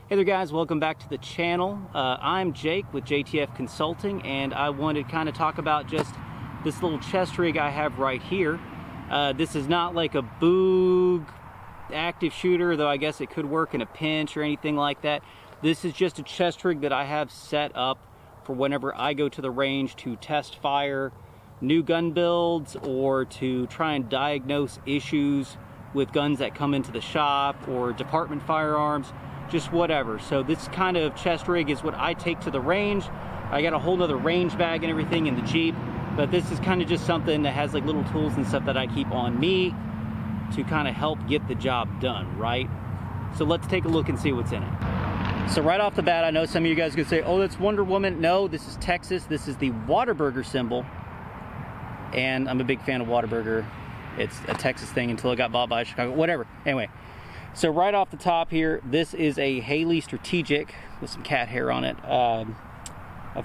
Hey there guys, welcome back to the channel. I'm Jake with JTF Consulting, and I wanted to kind of talk about just this little chest rig I have right here. This is not like a Boog active shooter, though I guess it could work in a pinch or anything like that. This is just a chest rig that I have set up for whenever I go to the range to test fire new gun builds or to try and diagnose issues with guns that come into the shop or department firearms. Just whatever. So this kind of chest rig is what I take to the range. I got a whole nother range bag and everything in the Jeep, but this is kind of just something that has like little tools and stuff that I keep on me to kind of help get the job done, right? So let's take a look and see what's in it. So right off the bat, I know some of you guys are gonna say, oh, that's Wonder Woman. No, this is Texas. This is the Whataburger symbol. And I'm a big fan of Whataburger. It's a Texas thing until it got bought by Chicago, whatever. Anyway. So right off the top here, this is a Haley Strategic with some cat hair on it. I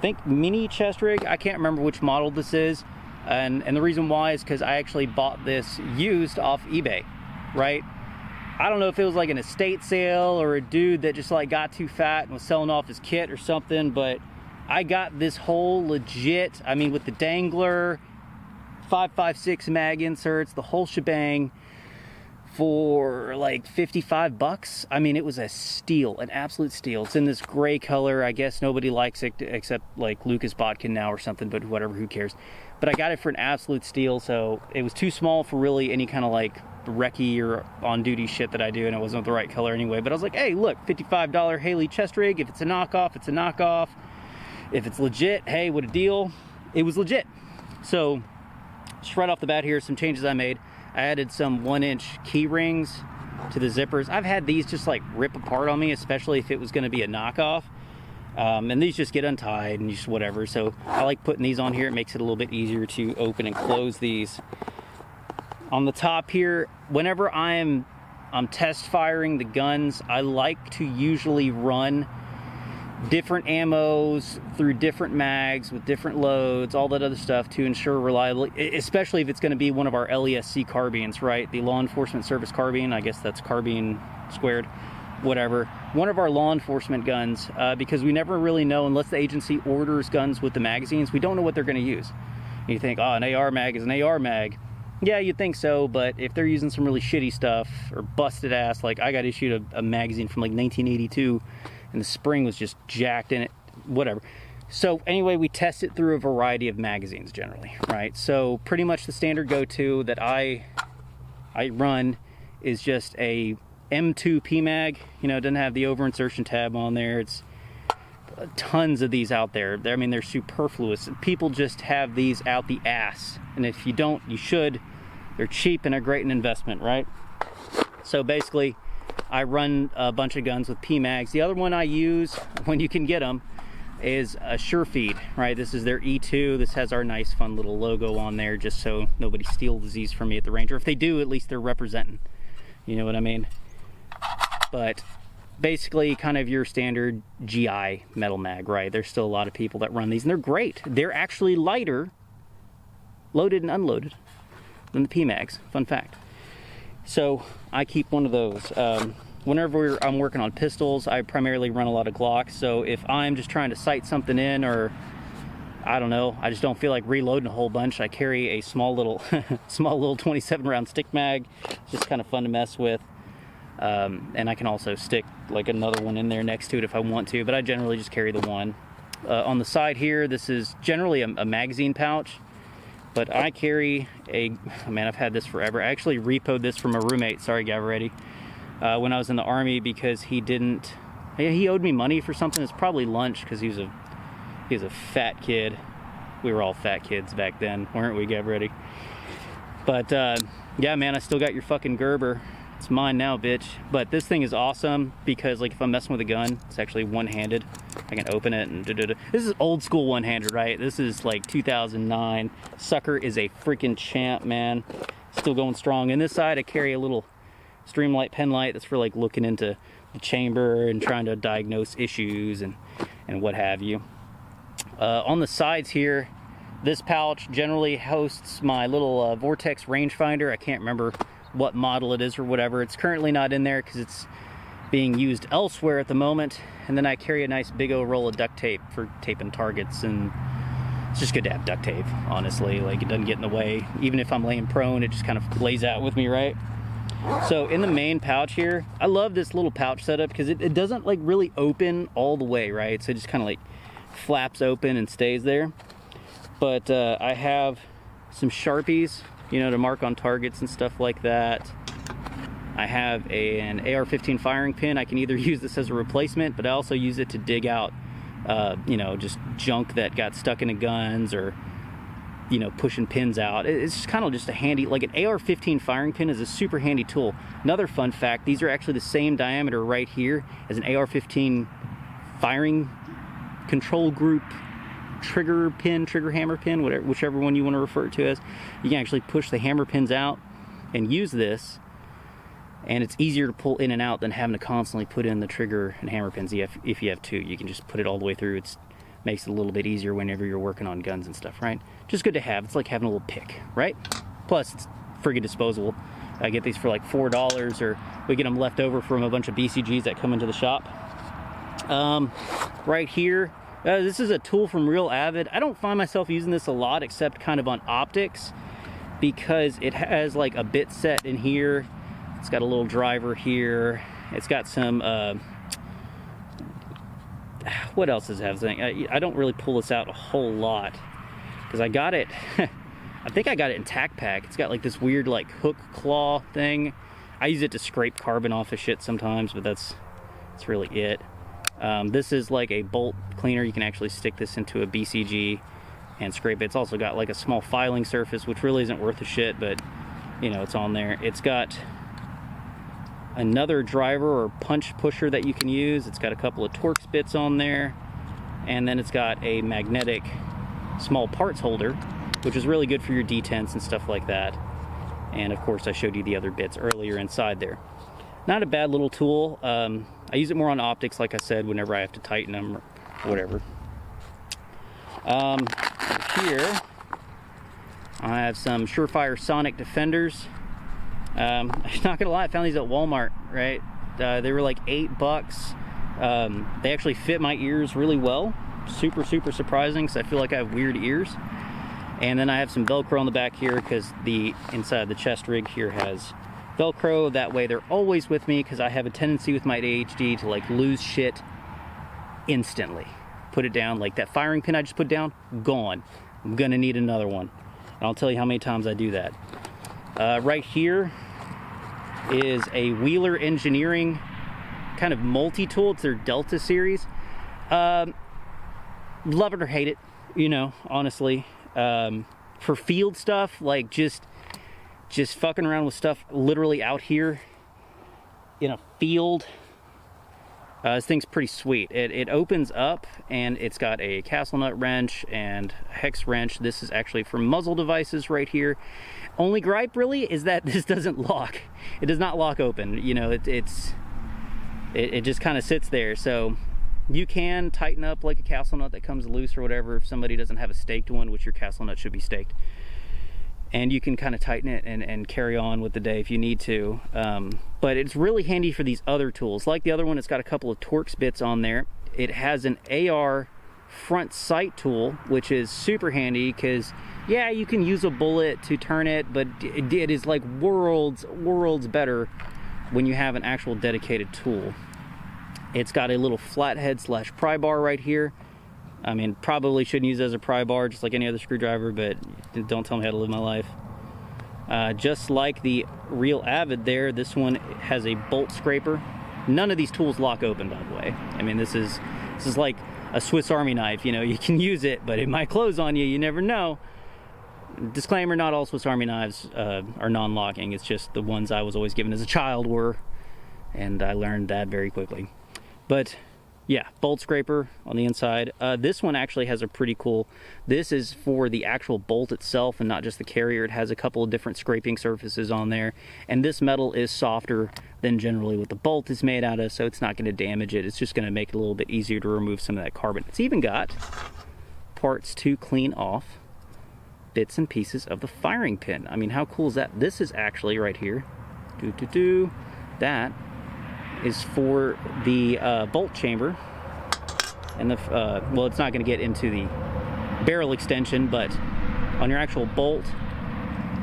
think mini chest rig. I can't remember which model this is. And the reason why is because I actually bought this used off eBay, right? I don't know if it was like an estate sale or a dude that just like got too fat and was selling off his kit or something, but I got this whole legit, I mean with the Dangler, 5.56 mag inserts, the whole shebang, for like 55 bucks. I mean, it was a steal, an absolute steal. It's in this gray color. I guess nobody likes it except like Lucas Botkin now or something, but whatever, who cares. But I got it for an absolute steal, so it was too small for really any kind of like recce or on-duty shit that I do, and it wasn't the right color anyway. But I was like, hey, look, $55 Haley chest rig. If it's a knockoff, it's a knockoff. If it's legit, hey, what a deal. It was legit. So just right off the bat here, some changes I made. I added some 1-inch key rings to the zippers. I've had these just like rip apart on me, especially if it was going to be a knockoff. And these just get untied and just whatever. So I like putting these on here. It makes it a little bit easier to open and close these. On the top here, whenever I'm test firing the guns, I like to usually run different ammos through different mags with different loads, all that other stuff to ensure reliability, especially if it's going to be one of our LESC carbines, right? The law enforcement service carbine, I guess that's carbine squared, whatever. One of our law enforcement guns, because we never really know unless the agency orders guns with the magazines, we don't know what they're going to use. You think, oh, an AR mag is an AR mag. Yeah, you'd think so, but if they're using some really shitty stuff or busted ass, like I got issued a magazine from like 1982 and the spring was just jacked in it, whatever. So anyway, we test it through a variety of magazines generally, right? So pretty much the standard go-to that I run is just a M2 PMag. You know, it doesn't have the over insertion tab on there. It's tons of these out there. I mean, they're superfluous. People just have these out the ass. And if you don't, you should. They're cheap and a great investment, right? So basically, I run a bunch of guns with PMags. The other one I use, when you can get them, is a Surefeed, right? This is their E2. This has our nice, fun little logo on there, just so nobody steals these from me at the range. Or if they do, at least they're representing. You know what I mean? But basically, kind of your standard GI metal mag, right? There's still a lot of people that run these, and they're great. They're actually lighter, loaded and unloaded, than the PMags. Fun fact. So I keep one of those. Whenever I'm working on pistols, I primarily run a lot of Glocks. So if I'm just trying to sight something in, or I don't know, I just don't feel like reloading a whole bunch, I carry a small little 27 round stick mag. It's just kind of fun to mess with. And I can also stick like another one in there next to it if I want to, but I generally just carry the one. On the side here, this is generally a magazine pouch. But I carry man, I've had this forever. I actually repoed this from a roommate, sorry Gavaretti, when I was in the Army because he owed me money for something. It's probably lunch because he was a fat kid. We were all fat kids back then, weren't we, Gavaretti? But yeah, man, I still got your fucking Gerber. It's mine now, bitch. But this thing is awesome because like if I'm messing with a gun, it's actually one-handed. I can open it and This is old school one-handed, right? This is like 2009. Sucker is a freaking champ, man. Still going strong. In this side, I carry a little Streamlight pen light that's for like looking into the chamber and trying to diagnose issues and what have you. On the sides here, this pouch generally hosts my little Vortex rangefinder. I can't remember what model it is or whatever. It's currently not in there because being used elsewhere at the moment. And then I carry a nice big old roll of duct tape for taping targets, and it's just good to have duct tape, honestly. Like, it doesn't get in the way. Even if I'm laying prone, it just kind of lays out with me, right? So in the main pouch here, I love this little pouch setup because it doesn't like really open all the way, right? So it just kind of like flaps open and stays there. But I have some Sharpies, you know, to mark on targets and stuff like that. I have an AR15 firing pin. I can either use this as a replacement, but I also use it to dig out, you know, just junk that got stuck into guns, or, you know, pushing pins out. It's just kind of just a handy, like an AR15 firing pin is a super handy tool. Another fun fact, these are actually the same diameter right here as an AR15 firing control group trigger pin, trigger hammer pin, whatever, whichever one you want to refer to as. You can actually push the hammer pins out and use this, and it's easier to pull in and out than having to constantly put in the trigger and hammer pins. If you have two, you can just put it all the way through. It makes it a little bit easier whenever you're working on guns and stuff, right? Just good to have. It's like having a little pick, right? Plus, it's friggin' disposable. I get these for like $4, or we get them left over from a bunch of BCGs that come into the shop. Right here, this is a tool from Real Avid. I don't find myself using this a lot, except kind of on optics, because it has like a bit set in here. It's got a little driver here. It's got some, what else does it have? I don't really pull this out a whole lot, because I got it, I think I got it in Tac Pack. It's got like this weird like hook claw thing. I use it to scrape carbon off of shit sometimes, but that's really it. This is like a bolt cleaner. You can actually stick this into a BCG and scrape it. It's also got like a small filing surface, which really isn't worth a shit, but you know, it's on there. It's got another driver or punch pusher that you can use. It's got a couple of Torx bits on there, and then it's got a magnetic small parts holder, which is really good for your detents and stuff like that. And of course, I showed you the other bits earlier inside there. Not a bad little tool. I use it more on optics, like I said, whenever I have to tighten them or whatever. Here I have some Surefire Sonic Defenders. I'm not gonna lie, I found these at Walmart, right? They were like $8. They actually fit my ears really well. Super surprising, because I feel like I have weird ears. And then I have some Velcro on the back here, because the inside of the chest rig here has Velcro. That way they're always with me, because I have a tendency with my ADHD to like lose shit instantly. Put it down, like that firing pin I just put down, gone. I'm gonna need another one. And I'll tell you how many times I do that. Right here is a Wheeler Engineering kind of multi-tool. It's their Delta series. Love it or hate it, you know, honestly. For field stuff, like just fucking around with stuff literally out here in a field, this thing's pretty sweet. It opens up, and it's got a castle nut wrench and a hex wrench. This is actually for muzzle devices right here. Only gripe really is that this doesn't lock. It does not lock open. You know, it just kind of sits there. So you can tighten up like a castle nut that comes loose or whatever if somebody doesn't have a staked one, which your castle nut should be staked. And you can kind of tighten it and carry on with the day if you need to. But it's really handy for these other tools. Like the other one, it's got a couple of Torx bits on there. It has an AR front sight tool, which is super handy, because yeah, you can use a bullet to turn it, but it is like worlds better when you have an actual dedicated tool. It's got a little flathead / pry bar right here. I mean, probably shouldn't use it as a pry bar, just like any other screwdriver, but don't tell me how to live my life. Just like the Real Avid there, this one has a bolt scraper. None of these tools lock open, by the way. I mean, this is like a Swiss Army knife. You know, you can use it, but it might close on you. You never know. Disclaimer, not all Swiss Army knives are non-locking. It's just the ones I was always given as a child were, and I learned that very quickly. But yeah, bolt scraper on the inside. This one actually has a pretty cool, this is for the actual bolt itself and not just the carrier. It has a couple of different scraping surfaces on there, and this metal is softer than generally what the bolt is made out of, so it's not going to damage it. It's just going to make it a little bit easier to remove some of that carbon. It's even got parts to clean off bits and pieces of the firing pin. I mean, how cool is that? This is actually right here. That is for the bolt chamber, and the well, it's not going to get into the barrel extension, but on your actual bolt,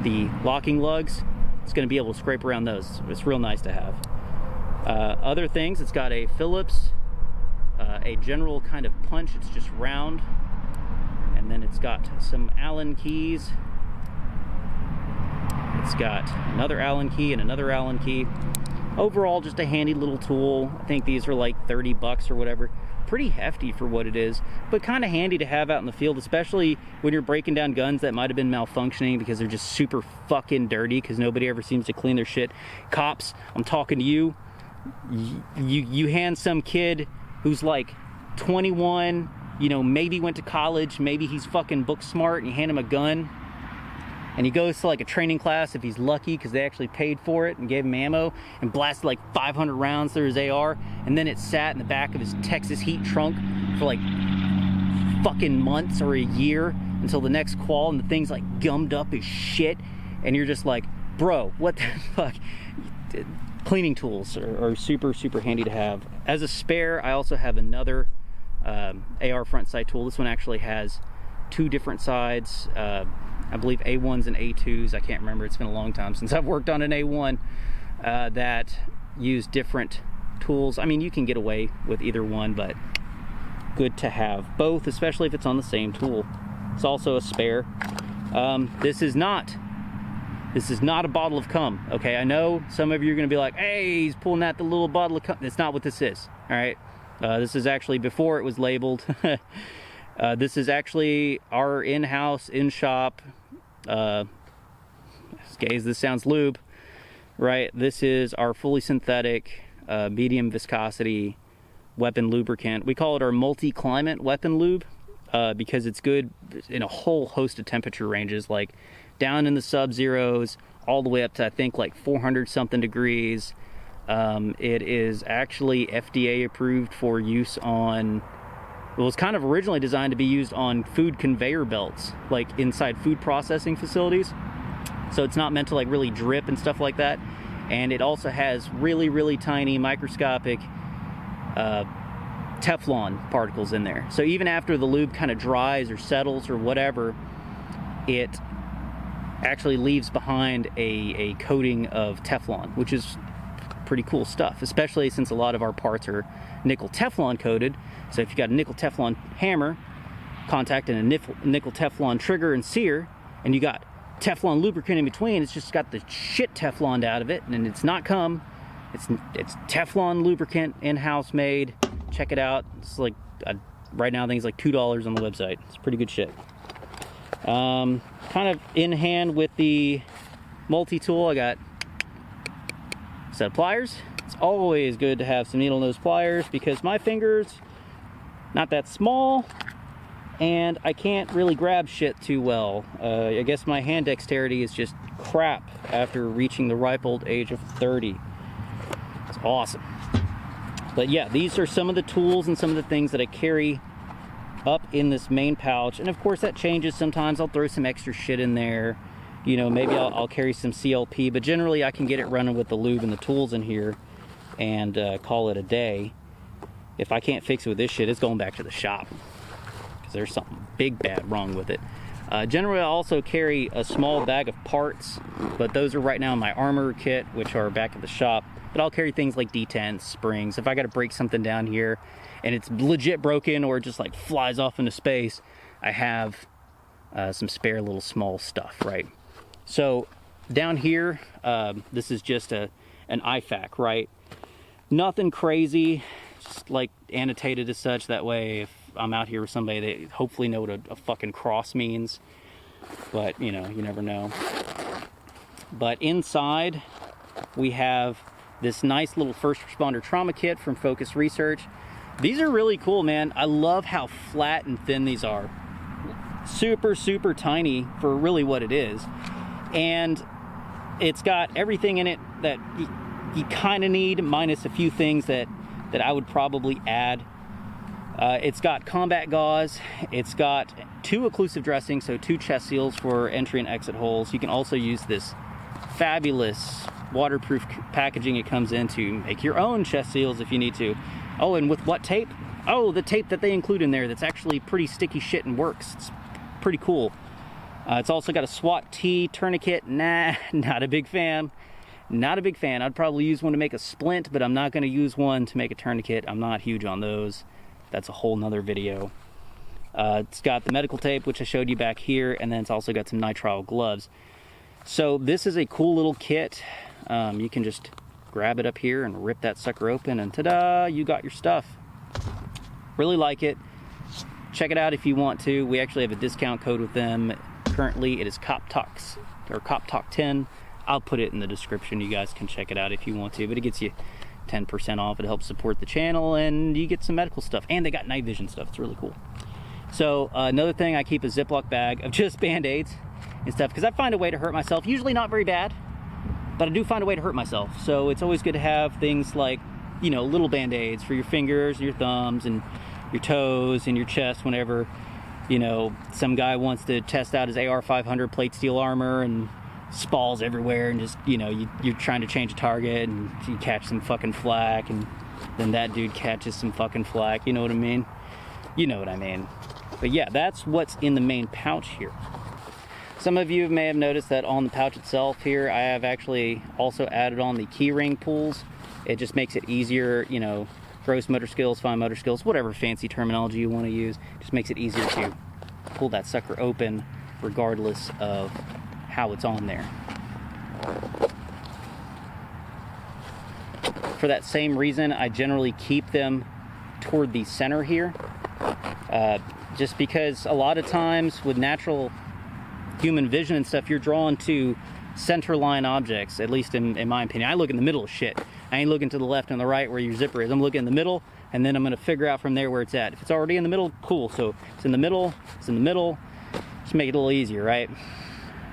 the locking lugs, it's going to be able to scrape around those. It's real nice to have. Other things, it's got a Phillips, a general kind of punch. It's just round, and then it's got some Allen keys. It's got another Allen key and another Allen key. Overall, just a handy little tool. I think these are like 30 bucks or whatever. Pretty hefty for what it is, but kind of handy to have out in the field, especially when you're breaking down guns that might have been malfunctioning because they're just super fucking dirty because nobody ever seems to clean their shit. Cops, I'm talking to you. You hand some kid who's like 21, you know, maybe went to college, maybe he's fucking book smart, and you hand him a gun, and he goes to like a training class if he's lucky because they actually paid for it and gave him ammo, and blasted like 500 rounds through his AR, and then it sat in the back of his Texas heat trunk for like fucking months or a year until the next qual, and the thing's like gummed up as shit, and you're just like, bro, what the fuck? Cleaning tools are super, super handy to have. As a spare, I also have another AR front sight tool. This one actually has two different sides. I believe A1s and A2s. I can't remember. It's been a long time since I've worked on an A1 that use different tools. I mean, you can get away with either one, but good to have both, especially if it's on the same tool. It's also a spare. This is not a bottle of cum, okay? I know some of you are gonna be like, hey, he's pulling out the little bottle of cum. That's not what this is, all right? This is actually before it was labeled. This is actually our in-house, in-shop, as gay as this sounds, lube, right? This is our fully synthetic, medium viscosity weapon lubricant. We call it our multi-climate weapon lube because it's good in a whole host of temperature ranges, like down in the sub-zeros, all the way up to, I think, like 400 something degrees. It is actually FDA approved for use on, well, it's kind of originally designed to be used on food conveyor belts, like inside food processing facilities. So it's not meant to like really drip and stuff like that. And it also has really, really tiny microscopic Teflon particles in there. So even after the lube kind of dries or settles or whatever, it actually leaves behind a coating of Teflon, which is pretty cool stuff, especially since a lot of our parts are nickel Teflon coated. So if you got a nickel Teflon hammer contact and a nickel Teflon trigger and sear, and you got Teflon lubricant in between, it's just got the shit Tefloned out of it, and it's not cum, it's Teflon lubricant, in-house made. Check it out. It's like right now I think it's like $2 on the website. It's pretty good shit. Kind of in hand with the multi-tool, I got a set of pliers. It's always good to have some needle nose pliers because my fingers not that small and I can't really grab shit too well. I guess my hand dexterity is just crap after reaching the ripe old age of 30. It's awesome. But yeah, these are some of the tools and some of the things that I carry up in this main pouch, and of course that changes. Sometimes I'll throw some extra shit in there, you know, maybe I'll carry some CLP, but generally I can get it running with the lube and the tools in here and call it a day. If I can't fix it with this shit, it's going back to the shop because there's something big bad wrong with it. Generally I also carry a small bag of parts, but those are right now in my armor kit, which are back at the shop. But I'll carry things like detents, springs. If I got to break something down here and it's legit broken or it just like flies off into space, I have some spare little small stuff, right? So down here, this is just an IFAK, right? Nothing crazy, just like annotated as such. That way if I'm out here with somebody, they hopefully know what a fucking cross means. But you know, you never know. But inside we have this nice little first responder trauma kit from Phokus Research. These are really cool, man. I love how flat and thin these are. Super, super tiny for really what it is. And it's got everything in it that you kind of need, minus a few things that I would probably add. It's got combat gauze. It's got 2 occlusive dressings, so 2 chest seals for entry and exit holes. You can also use this fabulous waterproof packaging it comes in to make your own chest seals if you need to. Oh, and with what tape? Oh, the tape that they include in there that's actually pretty sticky shit and works. It's pretty cool. It's also got a SWAT T tourniquet. Nah, not a big fan. Not a big fan. I'd probably use one to make a splint, but I'm not going to use one to make a tourniquet. I'm not huge on those. That's a whole nother video. It's got the medical tape, which I showed you back here, and then it's also got some nitrile gloves. So this is a cool little kit. You can just grab it up here and rip that sucker open, and ta-da, you got your stuff. Really like it. Check it out if you want to. We actually have a discount code with them. Currently, it is Cop Talks, or Cop Talk 10. I'll put it in the description. You guys can check it out if you want to, but it gets you 10% off. It helps support the channel, and you get some medical stuff. And they got night vision stuff. It's really cool. So another thing, I keep a Ziploc bag of just Band-Aids and stuff, because I find a way to hurt myself. Usually not very bad, but I do find a way to hurt myself. So it's always good to have things like, you know, little Band-Aids for your fingers, your thumbs, and your toes, and your chest whenever, you know, some guy wants to test out his AR15 plate steel armor and spalls everywhere, and just, you know, you're trying to change a target and you catch some fucking flack, and then that dude catches some fucking flack. You know what I mean? You know what I mean. But yeah, that's what's in the main pouch here. Some of you may have noticed that on the pouch itself here, I have actually also added on the key ring pulls. It just makes it easier, you know, gross motor skills, fine motor skills, whatever fancy terminology you want to use. Just makes it easier to pull that sucker open regardless of how it's on there. For that same reason, I generally keep them toward the center here. Just because a lot of times with natural human vision and stuff, you're drawn to center line objects, at least in my opinion. I look in the middle of shit. I ain't looking to the left and the right where your zipper is. I'm looking in the middle, and then I'm going to figure out from there where it's at. If it's already in the middle, cool. So it's in the middle, it's in the middle. Just make it a little easier, right?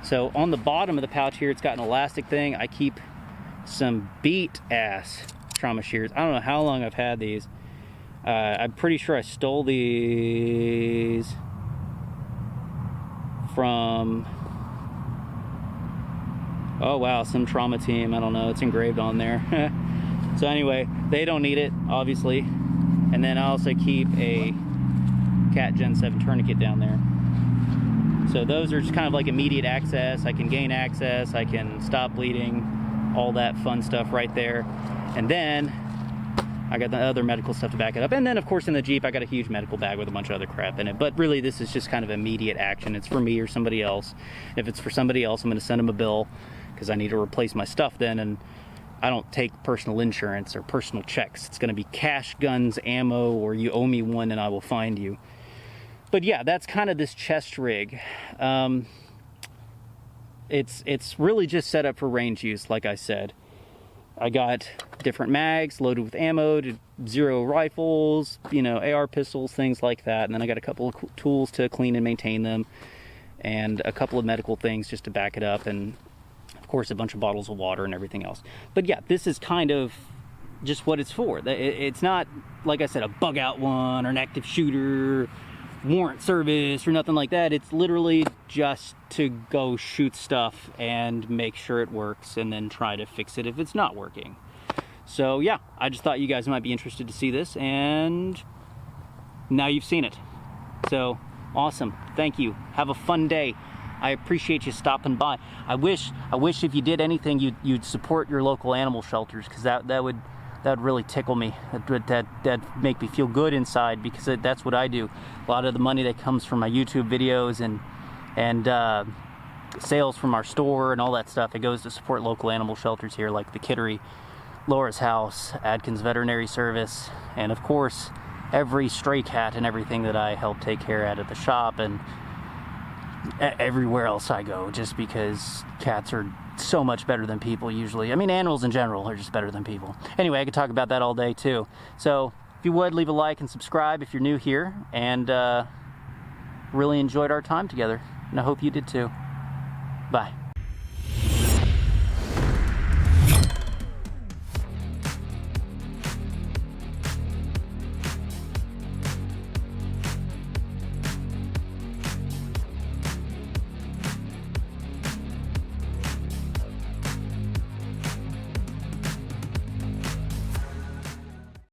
So on the bottom of the pouch here, it's got an elastic thing. I keep some beat ass trauma shears. I don't know how long I've had these. I'm pretty sure I stole these from, oh wow, some trauma team. I don't know, it's engraved on there. So anyway, they don't need it, obviously. And then I also keep a Cat Gen 7 tourniquet down there. So those are just kind of like immediate access. I can gain access, I can stop bleeding, all that fun stuff right there. And then I got the other medical stuff to back it up. And then of course in the Jeep, I got a huge medical bag with a bunch of other crap in it. But really this is just kind of immediate action. It's for me or somebody else. If it's for somebody else, I'm gonna send them a bill because I need to replace my stuff then. And I don't take personal insurance or personal checks. It's gonna be cash, guns, ammo, or you owe me one and I will find you. But yeah, that's kind of this chest rig. It's really just set up for range use, like I said. I got different mags loaded with ammo to zero rifles, you know, AR pistols, things like that. And then I got a couple of tools to clean and maintain them, and a couple of medical things just to back it up, and of course a bunch of bottles of water and everything else. But yeah, this is kind of just what it's for. It's not, like I said, a bug out one or an active shooter, warrant service or nothing like that. It's literally just to go shoot stuff and make sure it works and then try to fix it if it's not working. So yeah, I just thought you guys might be interested to see this, and now you've seen it. So awesome, thank you, have a fun day. I appreciate you stopping by. I wish if you did anything, you'd support your local animal shelters, because that would really tickle me. That'd make me feel good inside, because that's what I do. A lot of the money that comes from my YouTube videos and sales from our store and all that stuff, it goes to support local animal shelters here, like the Kittery, Laura's House, Adkins Veterinary Service, and of course every stray cat and everything that I help take care at the shop, and everywhere else I go, just because cats are so much better than people usually. I mean, animals in general are just better than people. Anyway, I could talk about that all day too. So if you would, leave a like and subscribe if you're new here, and really enjoyed our time together, and I hope you did too. Bye.